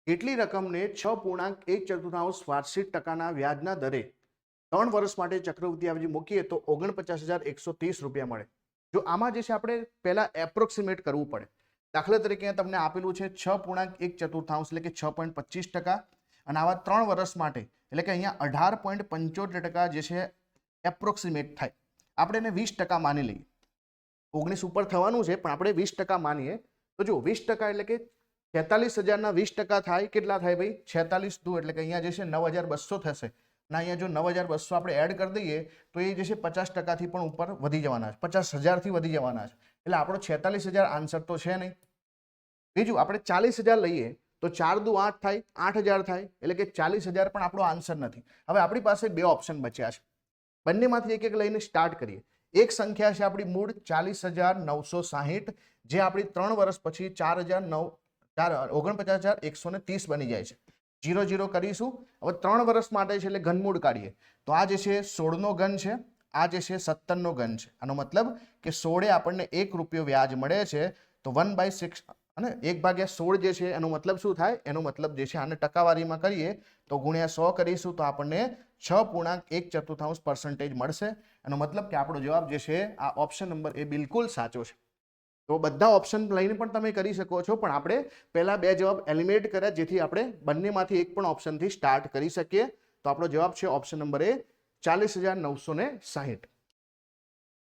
એટલી રકમને 6.1 વાર્ષિક ટકાના વ્યાજના દરે 3 વર્ષ માટે ચક્રવૃદ્ધિ વ્યાજ મૂકીએ તો 49,130 રૂપિયા મળે. જો આમાં જે છે આપણે પહેલા એપ્રોક્સિમેટ કરવું પડે. દાખલા તરીકે તમને આપેલું છે 6.1 એટલે કે 6.25%, અને આવા 3 વર્ષ માટે એટલે કે અહીંયા 18.75% જે છે એપ્રોક્સિમેટ થાય. આપણે એને 20% માની લઈએ. 19 ઉપર થવાનું છે પણ આપણે 20% માનીએ તો જો 20% એટલે કે 46,000 ના 20% થાય કેટલા થાય ભાઈ? 46 દુ એટલે કે અહીંયા જે છે 9,200 થશે. અને અહીંયા જો 9,200 આપણે એડ કરી દઈએ તો એ જે છે 50% થી પણ ઉપર વધી જવાના છે, 50,000 થી વધી જવાના છે. એટલે આપણો 46,000 આન્સર તો છે નહીં. બીજું આપણે 40,000 લઈએ તો 4 દુ 8 થાય, 8,000 થાય, એટલે કે 40,000 પણ આપણો આન્સર નથી. હવે આપણી પાસે બે ઓપ્શન બચ્યા છે, બંનેમાંથી એક એક લઈને સ્ટાર્ટ કરીએ. એક સંખ્યા છે આપણી મૂળ 40,960, જે આપણી 3 વર્ષ પછી 49,130 બની જાય છે. 0 0 કરીશું. હવે 3 વર્ષ માટે છે એટલે ઘનમૂળ કાઢીએ તો આ જે છે 16 નો ઘન છે, આ જે છે 17 નો ઘન છે. આનો મતલબ કે 16 આપણને 1 રૂપિયો વ્યાજ મળે છે. તો 1/6 અને 1/16 જે છે એનો મતલબ શું થાય? એનો મતલબ જે છે આને ટકાવારીમાં કરીએ તો ગુણ્યા 100 કરીશું તો આપણને 6.1/4% મળશે. એનો મતલબ કે આપણો જવાબ જે છે આ ઓપ્શન નંબર એ બિલકુલ સાચો છે. તો બધા ઓપ્શન લઈને પણ તમે કરી શકો છો, પણ આપણે પહેલા બે જવાબ એલિમિનેટ કર્યા જેથી આપણે બંનેમાંથી એક પણ ઓપ્શનથી સ્ટાર્ટ કરી શકીએ. તો આપણો જવાબ છે ઓપ્શન નંબર એ 40,960.